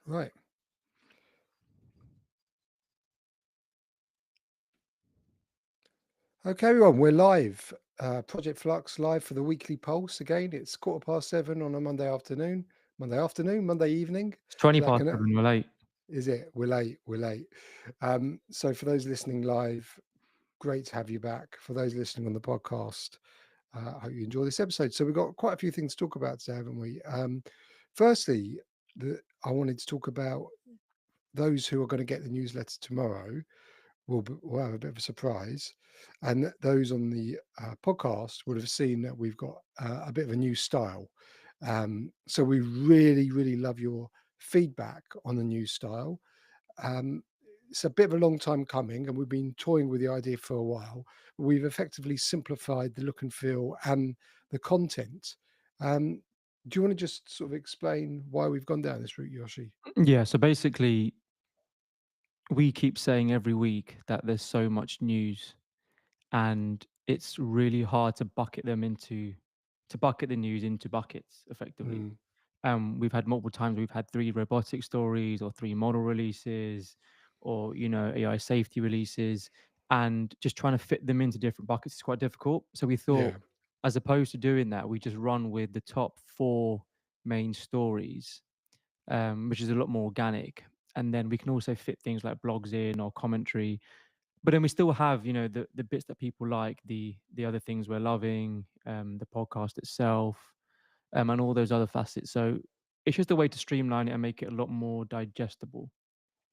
Right. Okay, everyone, we're live. Project Flux live for the weekly pulse. Again, it's 7:15 on a Monday afternoon. Monday evening. It's 20 Is that past gonna? 7, we're late. Is it? We're late. We're late. So for those listening live, great to have you back. For those listening on the podcast, I hope you enjoy this episode. So we've got quite a few things to talk about today, haven't we? Firstly, I wanted to talk about those who are going to get the newsletter tomorrow. We'll have a bit of a surprise. And those on the podcast would have seen that we've got a bit of a new style. So we really, really love your feedback on the new style. Um, it's a bit of a long time coming, and we've been toying with the idea for a while. We've effectively simplified the look and feel and the content. Um, do you want to just sort of explain why we've gone down this route, Yoshi? Yeah, so basically, we keep saying every week that there's so much news, and it's really hard to bucket the news into buckets effectively. Mm, We've had multiple times we've had 3 robotic stories or 3 model releases or, AI safety releases, and just trying to fit them into different buckets is quite difficult. So we thought, yeah. as opposed to doing that, we just run with the top 4 main stories, which is a lot more organic. And then we can also fit things like blogs in or commentary. But then we still have, the bits that people like, the other things we're loving, the podcast itself, and all those other facets. So it's just a way to streamline it and make it a lot more digestible.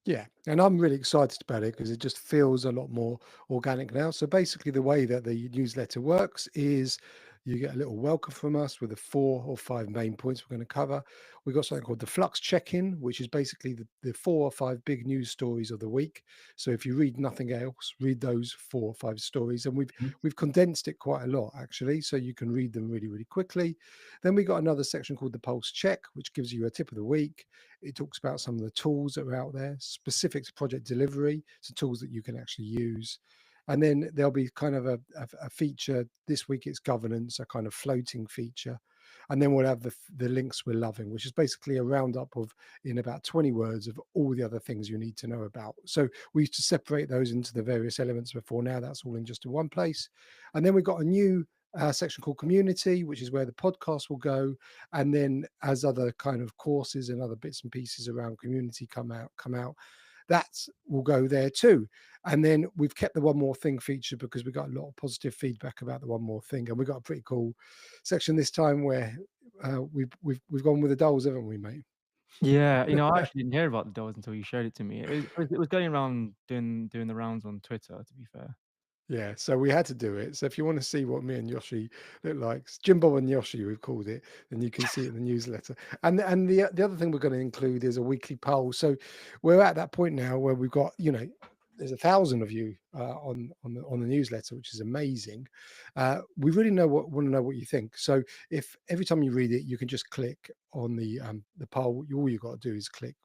Yeah, and I'm really excited about it because it just feels a lot more organic now. So basically, the way that the newsletter works is you get a little welcome from us with the 4 or 5 main points we're going to cover. We've got something called the Flux Check-in, which is basically the 4 or 5 big news stories of the week. So if you read nothing else, read those 4 or 5 stories, and we've Mhm. we've condensed it quite a lot actually, so you can read them really, really quickly. Then we got another section called the Pulse Check, which gives you a tip of the week. It talks about some of the tools that are out there specific to project delivery, so tools that you can actually use. And then there'll be kind of a feature. This week it's governance, a kind of floating feature. And then we'll have the links we're loving, which is basically a roundup of, in about 20 words, of all the other things you need to know about. So we used to separate those into the various elements before. Now that's all in just in one place. And then we've got a new section called community, which is where the podcast will go. And then as other kind of courses and other bits and pieces around community come out, that will go there too. And then we've kept the one more thing feature because we got a lot of positive feedback about the one more thing, and we got a pretty cool section this time where we've gone with the dolls, haven't we, mate? Yeah, I actually didn't hear about the dolls until you showed it to me. It was going around doing the rounds on Twitter, to be fair. Yeah, so we had to do it. So if you want to see what me and Yoshi look like, Jimbo and Yoshi, we've called it, then you can see it in the newsletter. And the other thing we're going to include is a weekly poll. So we're at that point now where we've got, there's 1,000 of you on the newsletter, which is amazing. We really want to know what you think. So if every time you read it, you can just click on the poll. All you got to do is click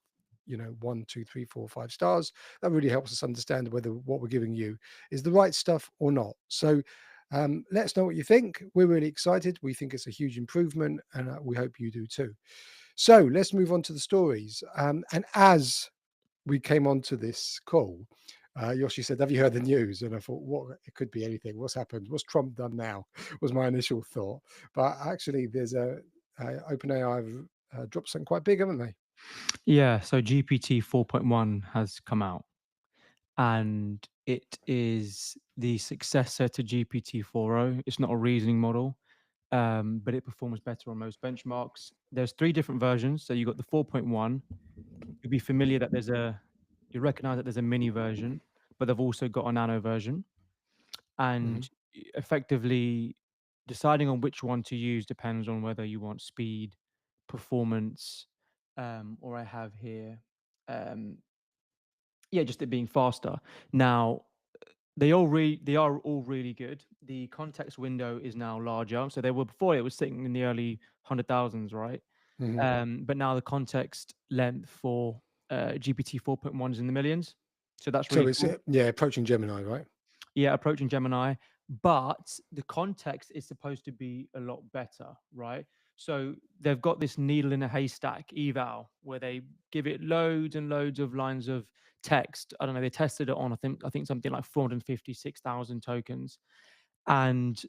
1, 2, 3, 4, 5 stars. That really helps us understand whether what we're giving you is the right stuff or not. So let us know what you think. We're really excited. We think it's a huge improvement, and we hope you do too. So let's move on to the stories. And as we came onto this call, Yoshi said, "Have you heard the news?" And I thought, "What? It could be anything. What's happened? What's Trump done now?" Was my initial thought. But actually, there's OpenAI have dropped something quite big, haven't they? Yeah, so GPT 4.1 has come out, and it is the successor to GPT 4.0. It's not a reasoning model, but it performs better on most benchmarks. There's 3 different versions. So you got the 4.1. You'll be familiar that you recognize that there's a mini version, but they've also got a nano version. Mhm. And effectively, deciding on which one to use depends on whether you want speed, performance, or I have here, um, yeah, just it being faster. Now, they are all really good. The context window is now larger. So they were before it was sitting in the early 100,000s, right? Mhm. But now the context length for GPT 4.1 is in the millions. So that's So really it's cool. yeah, approaching Gemini, right? Yeah, approaching Gemini, but the context is supposed to be a lot better, right? So they've got this needle in a haystack eval where they give it loads and loads of lines of text. I don't know. They tested it on I think something like 456,000 tokens, and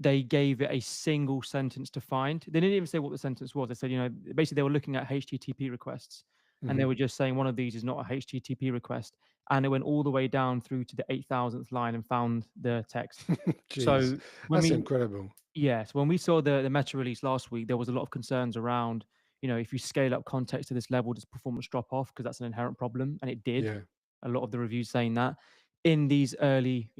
they gave it a single sentence to find. They didn't even say what the sentence was. They said, basically they were looking at HTTP requests, and they Hmm. were just saying one of these is not a HTTP request, and it went all the way down through to the 8,000th line and found the text. Jeez, So when that's we incredible. Yes, when we saw the meta release last week, there was a lot of concerns around, if you scale up context to this level, does performance drop off? Because that's an inherent problem, and it did. Yeah, A lot of the reviews saying that. In these early,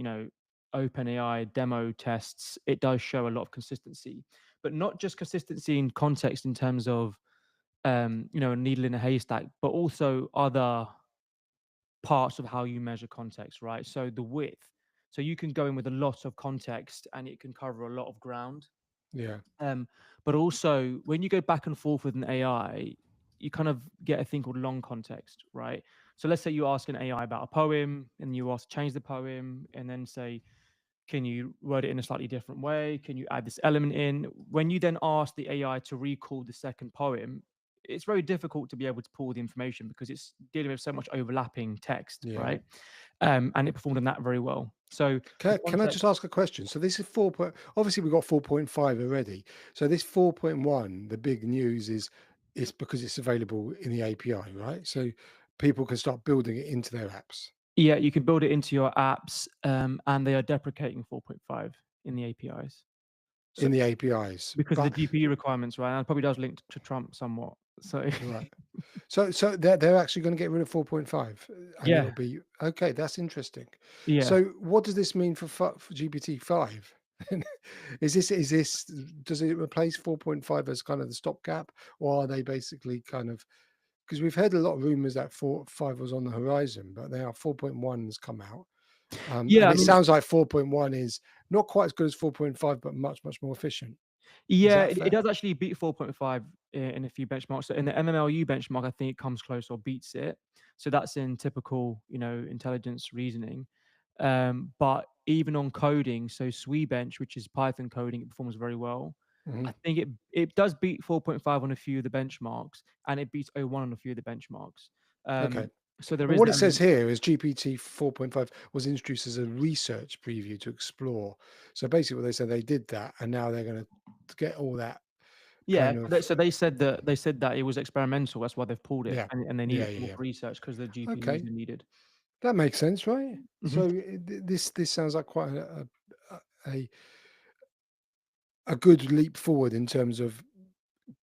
OpenAI demo tests, it does show a lot of consistency, but not just consistency in context in terms of, a needle in a haystack, but also other parts of how you measure context, right? So the width. So you can go in with a lot of context and it can cover a lot of ground. yeah. um, but also, when you go back and forth with an AI, you kind of get a thing called long context, right? So let's say you ask an AI about a poem, and you ask change the poem, and then say, can you word it in a slightly different way? Can you add this element in? When you then ask the AI to recall the second poem, it's very difficult to be able to pull the information because it's dealing with so much overlapping text, Yeah. right? And it performed on that very well. So the Can I just context, ask a question? So this is obviously we've got 4.5 already. So this 4.1, the big news is because it's available in the API, right? So people can start building it into their apps yeah, you can build it into your apps, and they are deprecating 4.5 in the APIs. So in the APIs. because of the But GPU requirements, right? And it probably does link to Trump somewhat. So right. So they're actually going to get rid of 4.5, and yeah, it'll be okay. That's interesting. yeah. So what does this mean for GPT 5? Is this does it replace 4.5 as kind of the stopgap, or are they basically kind of, because we've heard a lot of rumors that 4.5 was on the horizon, but now 4.1 has come out, Yeah, and I it mean, sounds like 4.1 is not quite as good as 4.5, but much more efficient. Is yeah, that it fair? does actually beat 4.5 in a few benchmarks. So in the MMLU benchmark, I think it comes close or beats it. So that's in typical, intelligence reasoning. But even on coding, so SweBench, which is Python coding, it performs very well. I Mhm. think it does beat 4.5 on a few of the benchmarks, and it beats O1 on a few of the benchmarks. Okay. So there But is what that it says element. here is GPT 4.5 was introduced as a research preview to explore. So basically, what they said, they did that, and now they're going to get all that Yeah, kind so they of, so they said that it was experimental. That's why they've pulled it, yeah, and they need yeah, it yeah, for yeah. research because the GPUs Okay, are needed. that makes sense, right? Mhm. So this sounds like quite a, a a good leap forward in terms of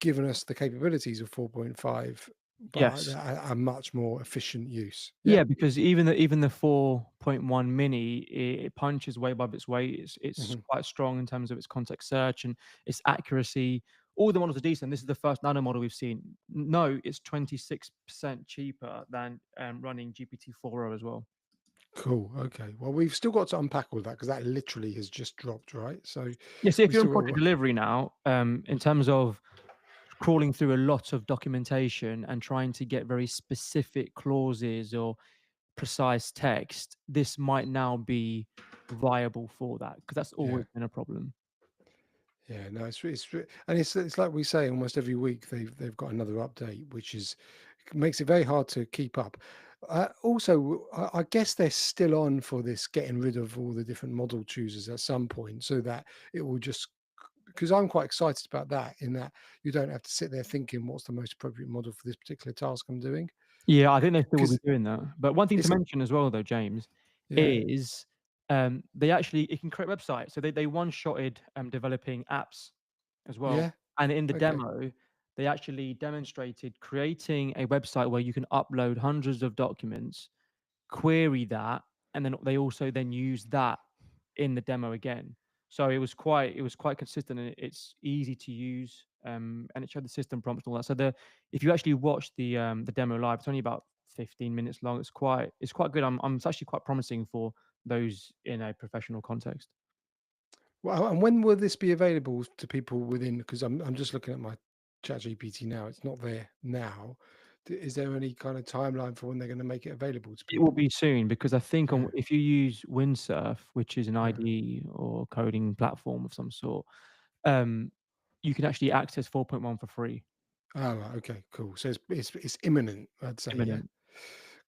giving us the capabilities of 4.5, but Yes. a much more efficient use. Yeah. Yeah, because even the 4.1 mini, it punches way above its weight. It's Hmm. quite strong in terms of its context search and its accuracy. All the models are decent. This is the first nano model we've seen. No, it's 26% cheaper than running GPT 4.0 as well. Cool. Okay. Well, we've still got to unpack all that because that literally has just dropped, right? So Yeah, so if we you're in still got project delivery now, in terms of crawling through a lot of documentation and trying to get very specific clauses or precise text, this might now be viable for that because that's yeah. always been a problem. Yeah, no, and it's like we say almost every week they've got another update, which is makes it very hard to keep up. Also, I guess they're still on for this getting rid of all the different model choosers at some point, so that it will just, because I'm quite excited about that. In that you don't have to sit there thinking what's the most appropriate model for this particular task I'm doing, Yeah, I think they still will be because doing that. But one thing to it's a mention as well, though, James, yeah, is they actually it can create websites. So they one-shotted developing apps as well. yeah, And in the okay, demo, they actually demonstrated creating a website where you can upload hundreds of documents, query that, and then they also then use that in the demo again. So it was quite consistent, and it's easy to use, and it showed the system prompts and all that. So if you actually watch the demo live, it's only about 15 minutes long. It's quite good. It's actually quite promising for those in a professional context. Well, and when will this be available to people within? Because I'm just looking at my ChatGPT now. It's not there now. Is there any kind of timeline for when they're going to make it available to It will people? be soon because I think Yeah, if you use Windsurf, which is an yeah, IDE or coding platform of some sort, um, you can actually access 4.1 for free. Oh, right, okay, cool. So it's imminent, I'd It's say, yeah? imminent.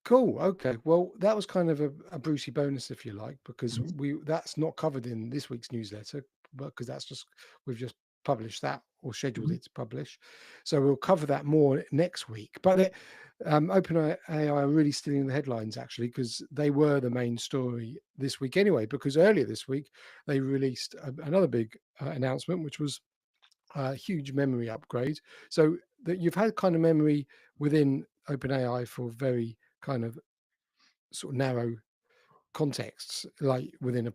Cool. Okay. Well, that was kind of a Brucey bonus, if you like, because Mhm. we that's not covered in this week's newsletter, but because that's just we've just published that or scheduled Mhm. it to publish. So we'll cover that more next week. But OpenAI are really stealing the headlines actually, because they were the main story this week anyway. Because earlier this week they released another big announcement, which was a huge memory upgrade. So that you've had kind of memory within OpenAI for very kind of sort of narrow contexts, like within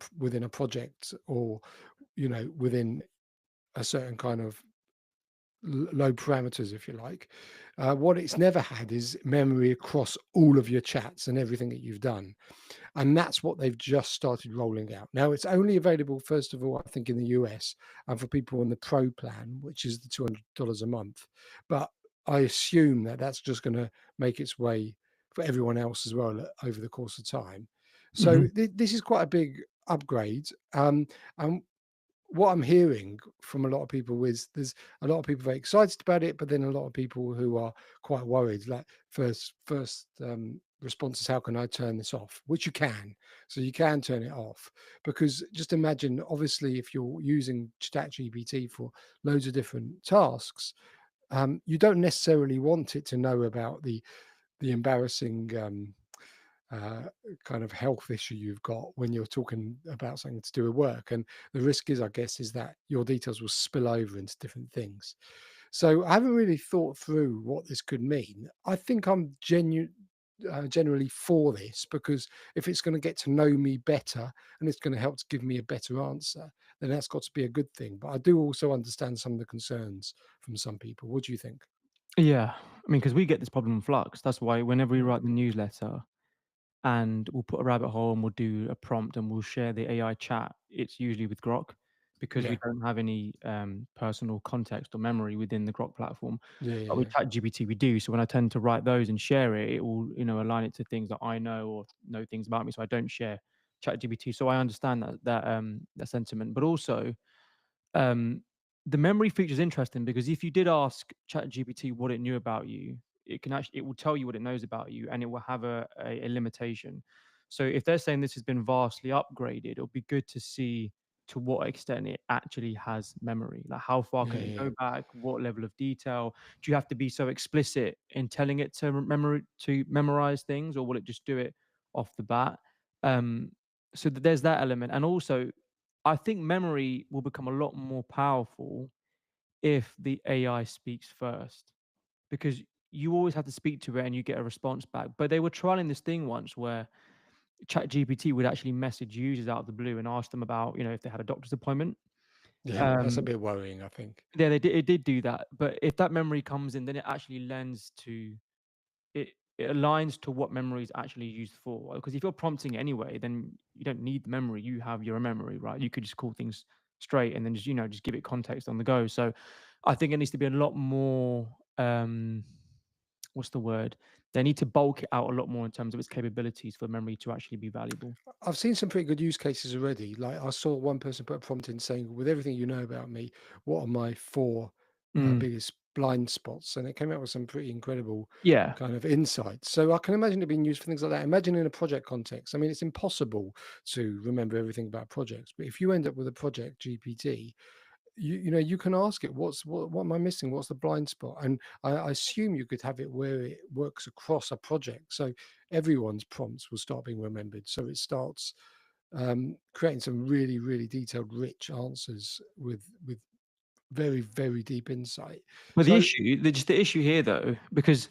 a project, or within a certain kind of low parameters, if you like. What it's never had is memory across all of your chats and everything that you've done. And that's what they've just started rolling out. Now, it's only available, first of all, I think, in the US, and for people on the Pro plan, which is the $200 a month. But I assume that that's just going to make its way for everyone else as well over the course of time. So Mhm. this is quite a big upgrade. And what I'm hearing from a lot of people is there's a lot of people very excited about it, but then a lot of people who are quite worried. Like first response is, how can I turn this off? Which you can, so you can turn it off, because just imagine, obviously, if you're using ChatGPT for loads of different tasks, you don't necessarily want it to know about the embarrassing uh, kind of health issue you've got when you're talking about something to do with work. And the risk is, I guess, is that your details will spill over into different things. So I haven't really thought through what this could mean. I think I'm generally for this, because if it's going to get to know me better and it's going to help to give me a better answer, then that's got to be a good thing. But I do also understand some of the concerns from some people. What do you think? Yeah. I mean, because we get this problem in Flux. That's why whenever we Mm. write the newsletter and we'll put a rabbit hole and we'll do a prompt and we'll share the AI chat, it's usually with Grok because we Yeah, don't have any personal context or memory within the Grok platform. yeah, yeah, But with yeah. ChatGPT, we do. So when I tend to write those and share it, it will, align it to things that I know or know things about me. So I don't share ChatGPT. So I understand that sentiment. But also, um, the memory feature is interesting because if you did ask ChatGPT what it knew about you, it will tell you what it knows about you, and it will have a limitation. So if they're saying this has been vastly upgraded, it'll be good to see to what extent it actually has memory. Like how far Yeah, can it yeah, go back? What level of detail? Do you have to be so explicit in telling it to memorize things, or will it just do it off the bat? Um, so there's that element, and also I think memory will become a lot more powerful if the AI speaks first, because you always have to speak to it and you get a response back. But they were trialing this thing once where ChatGPT would actually message users out of the blue and ask them about, if they had a doctor's appointment. yeah. That's a Um, bit worrying, I think. yeah, it did do that. But if that memory comes in, then it actually lends to it it aligns to what memory is actually used for. Because if you're prompting anyway, then you don't need the memory. You have your memory, right? You could just call things straight and then just give it context on the go. So I think it needs to be a lot more what's the word? They need to bulk it out a lot more in terms of its capabilities for memory to actually be valuable. I've seen some pretty good use cases already. Like I saw one person put a prompt in saying, "With everything you know about me, what are my four Mm. biggest blind spots?" And it came out with some pretty incredible Yeah. kind of insights. So I can imagine it being used for things like that. Imagine in a project context. I mean, it's impossible to remember everything about projects, but if you end up with a project GPT, you can ask it, what am I missing, what's the blind spot? And I assume you could have it where it works across a project, so everyone's prompts will start being remembered, so it starts creating some really, really detailed, rich answers with very, very deep insight. But So the issue here though, because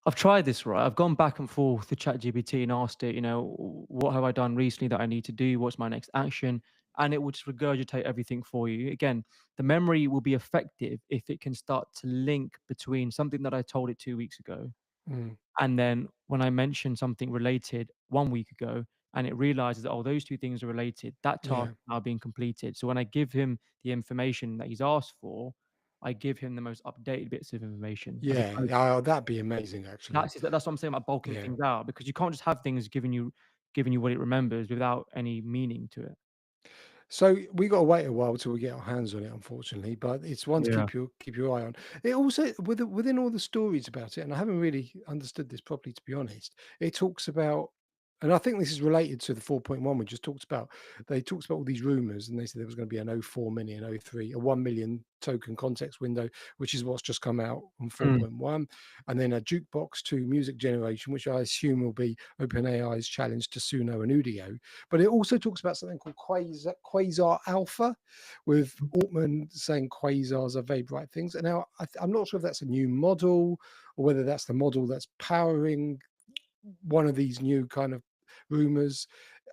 I've tried this, right? I've gone back and forth to ChatGPT and asked it, what have I done recently that I need to do? What's my next action? And it will just regurgitate everything for you. Again, the memory will be effective if it can start to link between something that I told it 2 weeks ago. mm, And then when I mentioned something related 1 week ago, and it realizes, oh, those two things are related, that task yeah, is now being completed. So when I give him the information that he's asked for, I give him the most updated bits of information as yeah, opposed. oh, that'd be amazing actually. That's what I'm saying about bulking Yeah. things out, because you can't just have things giving you what it remembers without any meaning to it. So we got to wait a while till we get our hands on it, unfortunately. But it's one to Yeah. keep your eye on. It also within all the stories about it, and I haven't really understood this properly, to be honest. It talks about, and I think this is related to the 4.1 we just talked about. They talked about all these rumors, and they said there was going to be an O4 mini, an O3, a 1 million token context window, which is what's just come out on Mm. 4.1, and then a jukebox to music generation, which I assume will be OpenAI's challenge to Suno and Udio. But it also talks about something called quasar alpha, with Altman saying quasars are very bright things. And now I'm not sure if that's a new model or whether that's the model that's powering one of these new kind of rumors.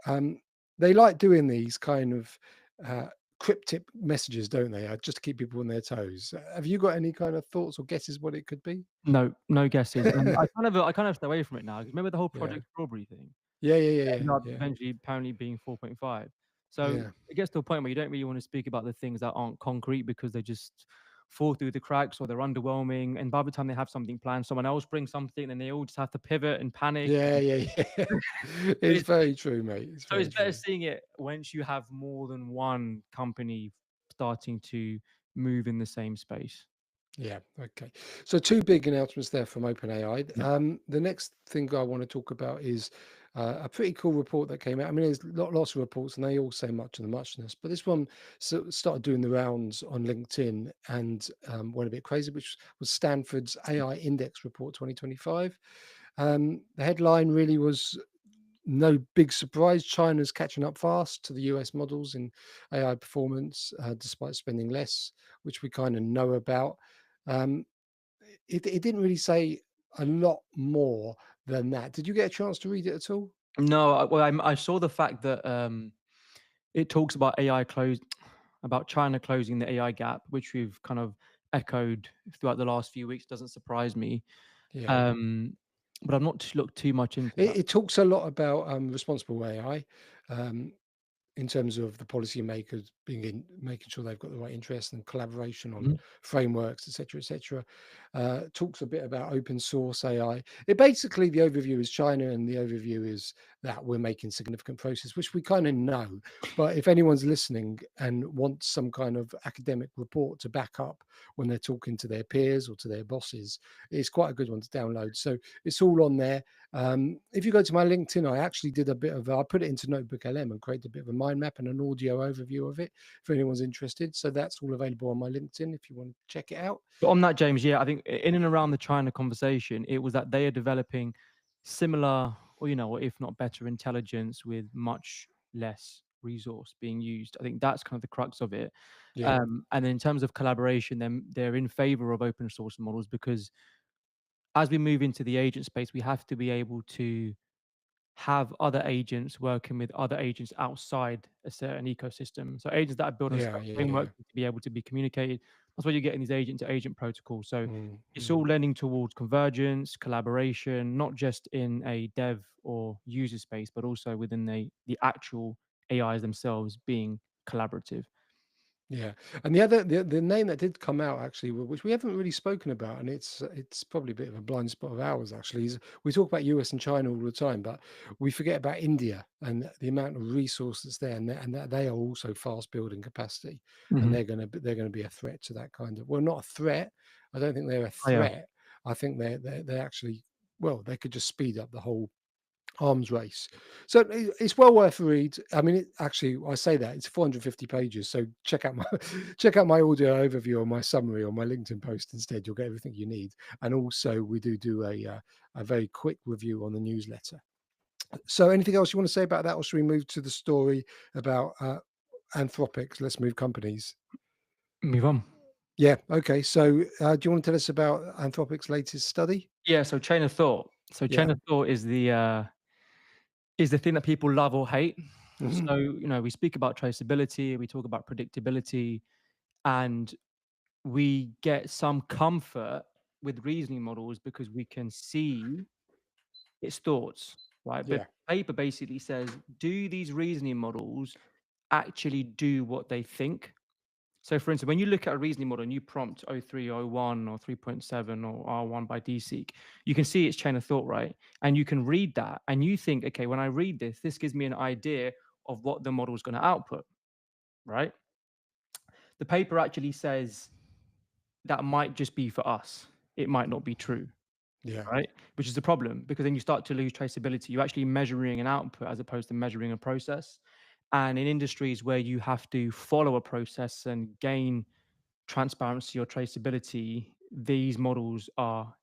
Um, they like doing these kind of uh, cryptic messages, don't they? Just to keep people on their toes. Have you got any kind of thoughts or guesses what it could be? No, no guesses, and I kind of stay away from it now, 'cause remember the whole Yeah. Project Strawberry thing? Yeah. Yeah. Yeah. It Yeah. ended up Yeah. eventually apparently being 4.5. So, Yeah. it gets to a point where you don't really wanna speak about the things that aren't concrete because they just fall through the cracks or they're underwhelming, and by the time they have something planned, someone else brings something, and they all just have to pivot and panic, Yeah. and Yeah. Yeah. It's it's very true, mate. It's so it's very better true. seeing it once you have more than one company starting to move in the same space. Yeah. Okay. So two big announcements there from OpenAI. Yeah. The next thing I want to talk about is a pretty cool report that came out. I mean, there's lots of reports, and they all say much of the muchness. But this one started doing the rounds on LinkedIn and went a bit crazy, which was Stanford's AI Index Report 2025. The headline really was no big surprise. China's catching up fast to the US models in AI performance, despite spending less, which we kind of know about. Um, it didn't really say a lot more than that. Did you get a chance to read it at all? No, I saw the fact that, it talks about AI close about China closing the AI gap, which we've kind of echoed throughout the last few weeks, doesn't surprise me. Yeah. Um, but I've not looked too much into that. It talks a lot about responsible AI. Um, in terms of the policymakers being in making sure they've got the right interest and collaboration on Mhm. frameworks, etc., etc. Talks a bit about open source AI. It basically, the overview is China, and the overview is that we're making significant progress, which we kind of know. But if anyone's listening and wants some kind of academic report to back up when they're talking to their peers or to their bosses, it's quite a good one to download. So it's all on there. If you go to my LinkedIn, I actually did a bit of, I put it into Notebook LM and created a bit of a mind map and an audio overview of it for anyone's interested. So that's all available on my LinkedIn if you want to check it out. But on that, James, yeah, I think in and around the China conversation, it was that they are developing similar, or or if not better, intelligence with much less resource being used. I think that's kind of the crux of it. Yeah, And then in terms of collaboration, then they're in favor of open source models because as we move into the agent space, we have to be able to have other agents working with other agents outside a certain ecosystem. So agents that are built on yeah, certain yeah, yeah. frameworks need to be able to be communicated. That's why you're getting these agent to agent protocols. So Mm, it's all mm. lending towards convergence, collaboration, not just in a dev or user space, but also within the actual AIs themselves being collaborative. Yeah, and the name that did come out actually, which we haven't really spoken about, and it's probably a bit of a blind spot of ours actually, is we talk about US and China all the time, but we forget about India and the amount of resource that's there, and that they are also fast building capacity, and Hmm. they're going to be a threat to that kind of, well, not a threat. I don't think they're a Oh, yeah. threat. I think they're actually, well, they could just speed up the whole arms race. So it's well worth a read. I mean, actually, I say that it's 450 pages. So check out my check out my audio overview or my summary or my LinkedIn post instead. You'll get everything you need. And also, we do a very quick review on the newsletter. So, anything else you want to say about that, or should we move to the story about Anthropics? Let's move companies. Move on. Yeah. Okay. So, do you want to tell us about Anthropic's latest study? Yeah. So chain of thought. So Yeah. chain of thought is the thing that people love or hate. Hmm. So, we speak about traceability, we talk about predictability, and we get some comfort with reasoning models because we can see its thoughts, right? But Yeah. paper basically says, do these reasoning models actually do what they think? So, for instance, when you look at a reasoning model and you prompt O3, O1, or 3.7, or R1 by DeepSeek, you can see its chain of thought, right? And you can read that and you think, okay, when I read this, this gives me an idea of what the model is going to output. right? The paper actually says that might just be for us. It might not be true, Yeah. right? Which is a problem because then you start to lose traceability. You're actually measuring an output as opposed to measuring a process. And in industries where you have to follow a process and gain transparency or traceability, these models are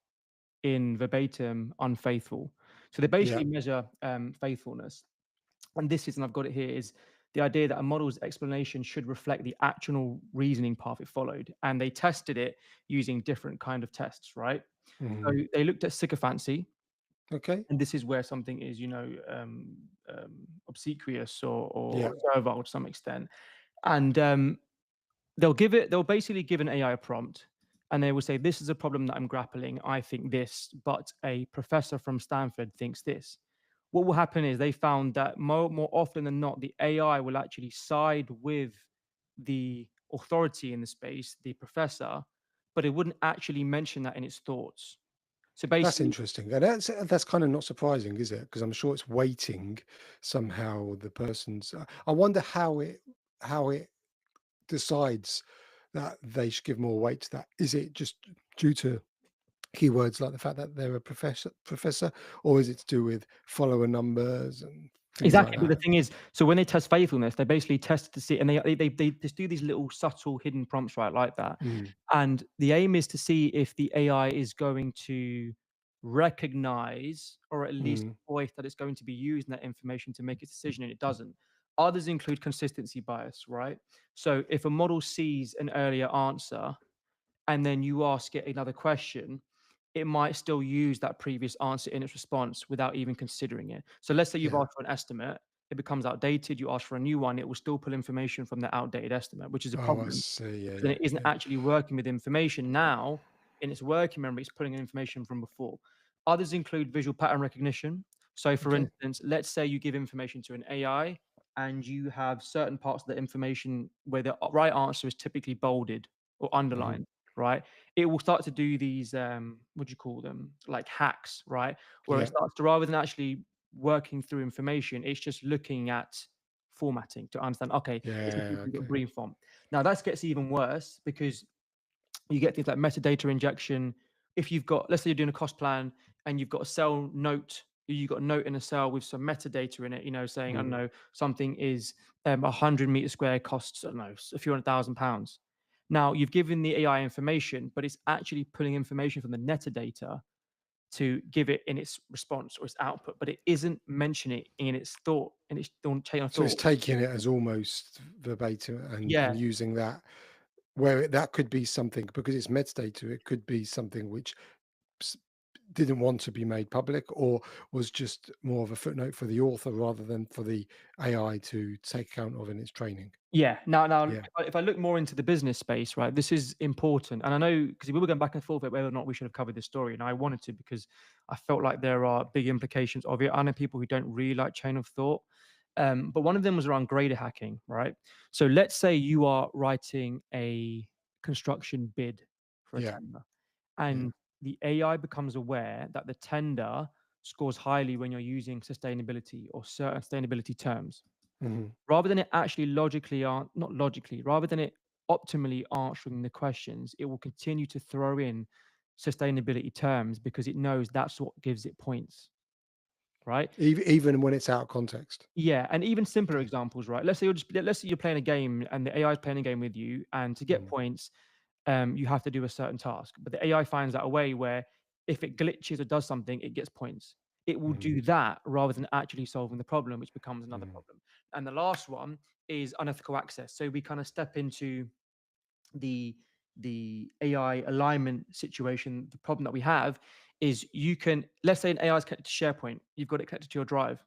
in verbatim unfaithful. So they Yeah. basically measure faithfulness. And this is, and I've got it here, is the idea that a model's explanation should reflect the actual reasoning path it followed. And they tested it using different kind of tests, right? So Mhm. they looked at sycophancy, Okay. and this is where something is, obsequious or Yeah. servile to some extent. And they'll basically give an AI a prompt, and they will say, "This is a problem that I'm grappling. I think this, but a professor from Stanford thinks this." What will happen is they found that more often than not, the AI will actually side with the authority in the space, the professor, but it wouldn't actually mention that in its thoughts. So That's basically, interesting, and that's kind of not surprising, is it? Because I'm sure it's weighting somehow the person's. I wonder how it decides that they should give more weight to that. Is it just due to keywords like the fact that they're a professor, or is it to do with follower numbers and things like exactly. But the that? thing is, so when they test faithfulness, they basically test to see, and they just do these little subtle hidden prompts, right, like that. Mm, And the aim is to see if the AI is going to recognize or at least mm, voice that it's going to be using that information to make its decision, and it doesn't. Others include consistency bias, right? So if a model sees an earlier answer and then you ask it another question, it might still use that previous answer in its response without even considering it. So let's say you've yeah. asked for an estimate, it becomes outdated, you ask for a new one, it will still pull information from the outdated estimate, which is a Oh, I problem see. Yeah, because then yeah, it isn't yeah. actually working with information now in its working memory, it's pulling in information from before. Others include visual pattern recognition. So, for Okay. instance, let's say you give information to an AI and you have certain parts of the information where the right answer is typically bolded or Hmm. underlined, right? It will start to do these, what do you call them? Like hacks, right? Where it Yeah, starts to, rather than actually working through information, it's just looking at formatting to understand, okay, it's a yeah. different Okay. green font. Now that gets even worse because you get things like metadata injection. If you've got, let's say you're doing a cost plan and you've got a cell note, you've got a note in a cell with some metadata in it, saying, I don't Mm, know, something is 100 meters square costs, I don't know, a few £100,000. Now you've given the AI information, but it's actually pulling information from the metadata to give it in its response or its output, but it isn't mentioning it in its thought, in its chain of so it's thought. taking it as almost verbatim Yeah, and using that where that could be something because it's metadata. It could be something which s- didn't want to be made public or was just more of a footnote for the author rather than for the AI to take account of in its training. yeah. Now, Yeah, if I look more into the business space, right, this is important, and I know because we were going back and forth about whether or not we should have covered this story, and I wanted to because I felt like there are big implications of it. I know people who don't really like chain of thought, but one of them was around grader hacking, right? So let's say you are writing a construction bid for a yeah, tender, yeah. and the AI becomes aware that the tender scores highly when you're using sustainability or certain sustainability terms. Hmm. Rather than it actually logically not logically, rather than it optimally answering the questions, it will continue to throw in sustainability terms because it knows that's what gives it points, right? Even when it's out of context. Yeah, and even simpler Okay. examples, right? Let's say you're playing a game and the AI is playing a game with you, and to get Mm, points, you have to do a certain task. But the AI finds out a way where if it glitches or does something, it gets points. It will mm, do that rather than actually solving the problem, which becomes another mm. problem. And the last one is unethical access. So we kind of step into the the AI alignment situation. The problem that we have is you can, let's say an AI is connected to SharePoint, you've got it connected to your drive,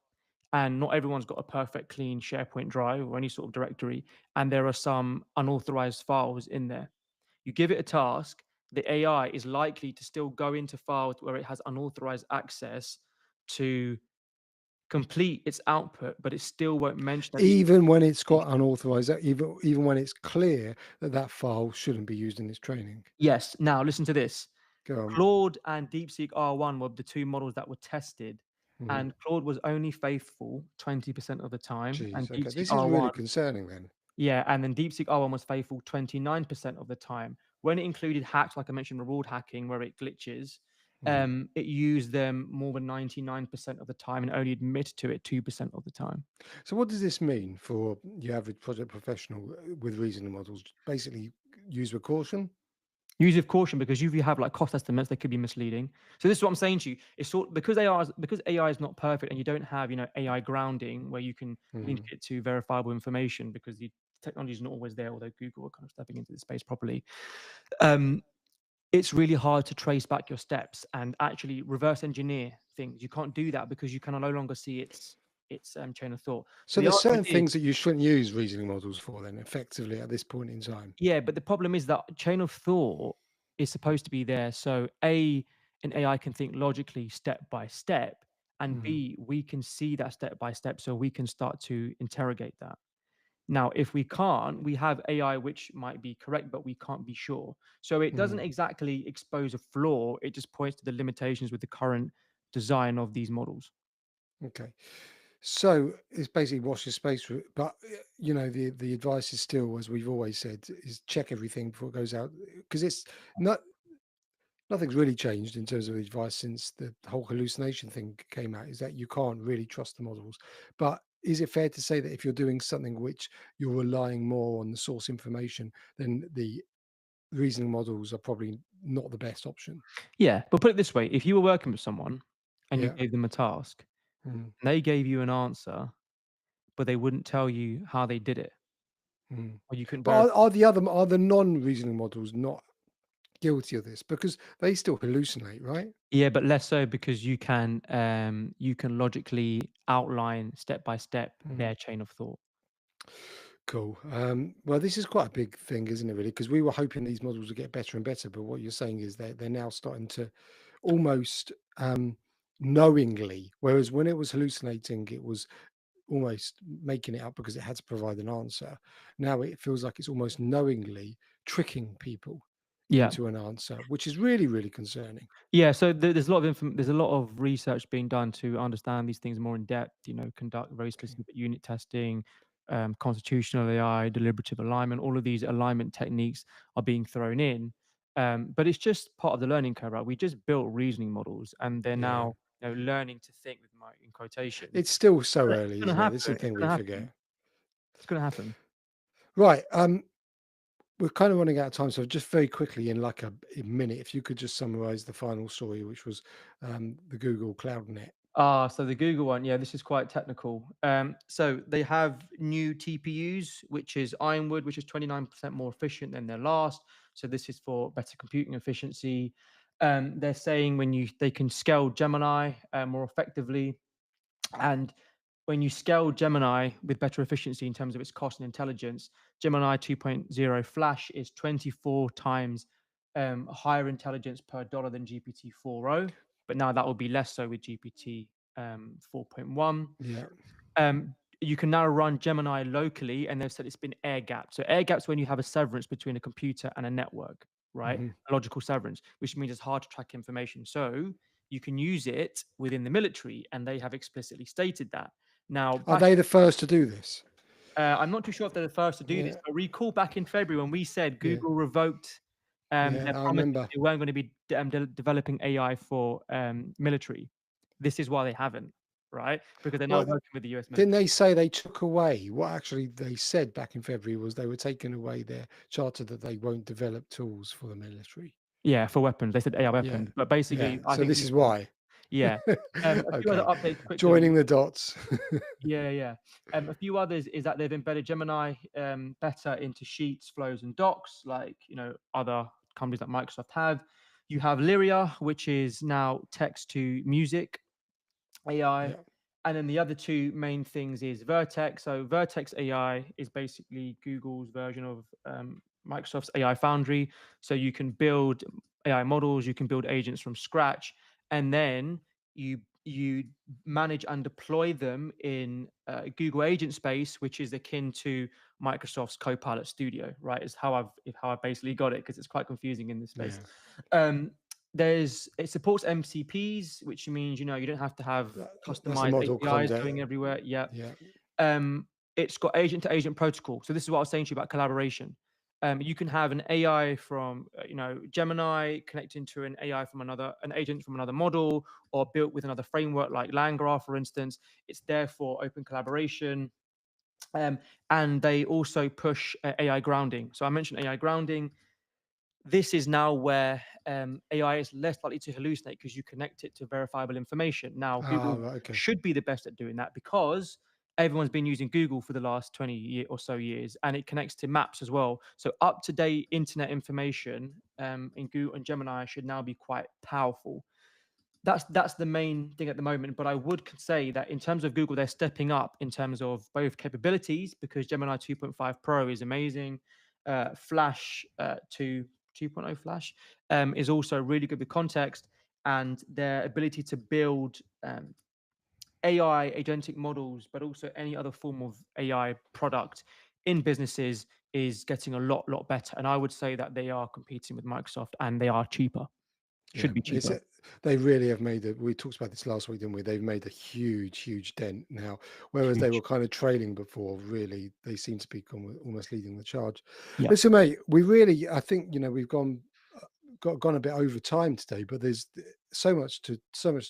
and not everyone's got a perfect clean SharePoint drive or any sort of directory, and there are some unauthorized files in there. You give it a task, the AI is likely to still go into files where it has unauthorized access to complete its output, but it still won't mention that it's Even when it's got unauthorized, even when it's clear that that file shouldn't be used in its training. yes. Now listen to this. Go on. Claude and DeepSeek R1 were the 2 models that were tested, Mhm. and Claude was only faithful 20% of the time, and Jeez, okay. DeepSeek This is R1, really concerning then. Yeah, and then DeepSeek R1 was faithful 29% of the time. When it included hacks, like I mentioned, reward hacking, where it glitches, Mhm. it used them more than 99% of the time and only admitted to it 2% of the time. So what does this mean for your average project professional with reasoning models? Basically, use with caution. Use with caution because if you have like cost estimates, they could be misleading. So this is what I'm saying to you. It's sort because AI is not perfect and you don't have, AI grounding where you can link Mhm. it to verifiable information because the technology is not always there, although Google are kind of stepping into the space properly. Um, it's really hard to trace back your steps and actually reverse engineer things. You can't do that because you can no longer see its chain of thought. So So the there's argument certain is, things that you shouldn't use reasoning models for then, effectively, at this point in time. yeah, but the problem is that chain of thought is supposed to be there. So an AI can think logically step by step, and Mhm. B, we can see that step by step, so we can start to interrogate that. Now, if we can't, we have AI which might be correct, but we can't be sure. So it doesn't Mhm. exactly expose a flaw, it just points to the limitations with the current design of these models. Okay. So it's basically watch your space for it. But the advice is still, as we've always said, is check everything before it goes out because it's not nothing's really changed in terms of advice since the whole hallucination thing came out. Is that you can't really trust the models. But is it fair to say that if you're doing something which you're relying more on the source information, then the reasoning models are probably not the best option? Yeah, but put it this way, if you were working with someone and you Yeah. gave them a task Mm, and they gave you an answer, but they wouldn't tell you how they did it, mm. or you couldn't But verify. are the non-reasoning models not guilty of this because they still hallucinate, right? Yeah, but less so because you can logically outline step by step Mm, their chain of thought. cool. Well, this is quite a big thing, isn't it? Really, because we were hoping these models would get better and better, but what you're saying is they're now starting to almost knowingly, whereas when it was hallucinating, it was almost making it up because it had to provide an answer. Now it feels like it's almost knowingly tricking people Yeah. into an answer, which is really, really concerning. Yeah, so there's a lot of there's a lot of research being done to understand these things more in depth. Conduct very Okay. specific unit testing, constitutional AI, deliberative alignment. All of these alignment techniques are being thrown in, but it's just part of the learning curve. Right? We just built reasoning models, and they're Yeah. now learning to think with my in quotations. It's still so It's early, going to isn't it? This happen. is the It's thing going we to happen. forget. It's going to happen. Right. We're kind of running out of time, so just very quickly, in like a minute, if you could just summarize the final story, which was the Google Cloud Net. So the Google one, yeah, this is quite technical. So they have new TPUs, which is Ironwood, which is 29% more efficient than their last. So this is for better computing efficiency. They're saying they can scale Gemini more effectively, and when you scale Gemini with better efficiency in terms of its cost and intelligence, Gemini 2.0 Flash is 24 times higher intelligence per dollar than GPT 4.0. But now that will be less so with GPT 4.1. Yeah. You can now run Gemini locally, and they've said it's been air gapped. So air gaps when you have a severance between a computer and a network, right? Hmm. A logical severance, which means it's hard to track information. So you can use it within the military, and they have explicitly stated that. Now, Are back, they the first to do this? I'm not too sure if they're the first to do this, Yeah. but recall back in February when we said Yeah. Google revoked Yeah. their I promises remember. they weren't going to be developing AI for military. This is why they haven't, right? Because they're now Well, working with the US didn't military. they say they took away what actually they said back in February was they were taking away their charter that they won't develop tools for the military? Yeah, for weapons. They said AI Yeah. weapons, but Yeah. basically, I So think this these is things, why. yeah. A few other Okay. updates quickly on Joining this. the dots. Yeah, yeah. A few others is that they've embedded Gemini better into Sheets, Flows, and Docs, like other companies like Microsoft have. You have Lyria, which is now text to music AI. Yeah. And then the other two main things is Vertex. So Vertex AI is basically Google's version of Microsoft's AI Foundry. So you can build AI models, you can build agents from scratch, and then you manage and deploy them in Google Agent Space, which is akin to Microsoft's Copilot Studio. Right, is how I've basically got it because it's quite confusing in this space. Yeah. Um, it supports MCPs, which means you don't have to have That's the customized model APIs content. going everywhere. Yeah. Yeah. Um, it's got agent to agent protocol. So this is what I was saying to you about collaboration. You can have an AI from Gemini connecting to an AI from an agent from another model, or built with another framework like LangGraph, for instance. It's there for open collaboration. Um, and they also push AI grounding. So I mentioned AI grounding. This is now where AI is less likely to hallucinate because you connect it to verifiable information. Now, Ah, Google right, okay. should be the best at doing that because everyone's been using Google for the last 20 or so years, and it connects to maps as well. So up to date internet information in Google and Gemini should now be quite powerful. That's the main thing at the moment. But I would say that in terms of Google, they're stepping up in terms of both capabilities, because Gemini 2.5 Pro is amazing. Flash 2.0 Flash is also really good with context, and their ability to build AI agentic models, but also any other form of AI product in businesses is getting a lot better. And I would say that they are competing with Microsoft, and they are cheaper. Yeah, Should be it's cheaper. they really have made it. We talked about this last week, didn't we? They've made a huge dent now, whereas they were Huge. kind of trailing before. Really, they seem to be almost leading the charge. Yeah. Listen, mate, we really, I think, we've uh, gone a bit over time today, but there's so much to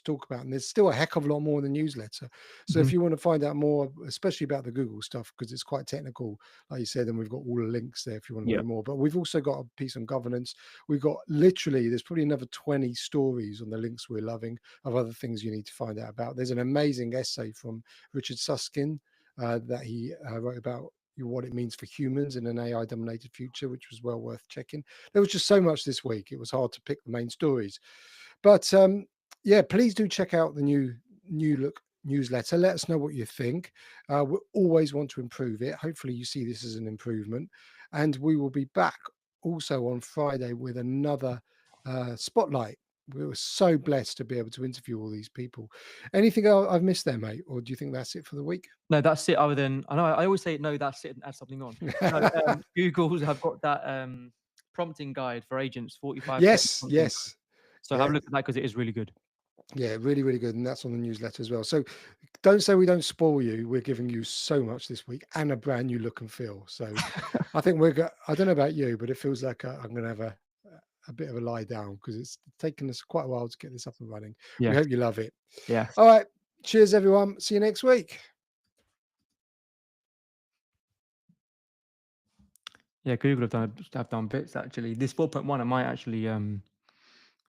talk about, and there's still a heck of a lot more in the newsletter. So if Mhm. you want to find out more, especially about the Google stuff, because it's quite technical, like you said, and we've got all the links there if you want to Yeah. know more. But we've also got a piece on governance. We've got literally, there's probably another 20 stories on the links we're loving of other things you need to find out about. There's an amazing essay from Richard Susskind that he wrote about what it means for humans in an AI dominated future, which was well worth checking. There was just so much this week. It was hard to pick the main stories. But yeah, please do check out the new look newsletter. Let us know what you think. We always want to improve it. Hopefully you see this as an improvement. And we will be back also on Friday with another spotlight. We were so blessed to be able to interview all these people. Anything I've missed there, mate? Or do you think that's it for the week? No, that's it. Other than I know I always say no, that's it, and add something on. No, Google's have got that prompting guide for agents, 45 second Yes, prompting guide. yes. So have Yeah, a look at that because it is really good. yeah, really good. And that's on the newsletter as well. So don't say we don't spoil you. We're giving you so much this week and a brand new look and feel. So I think I don't know about you, but it feels like I'm going to have a bit of a lie down because it's taken us quite a while to get this up and running. We Yes, hope you love it. yes. All right. Cheers, everyone. See you next week. Yeah, Google have done bits actually. This 4.1 I might actually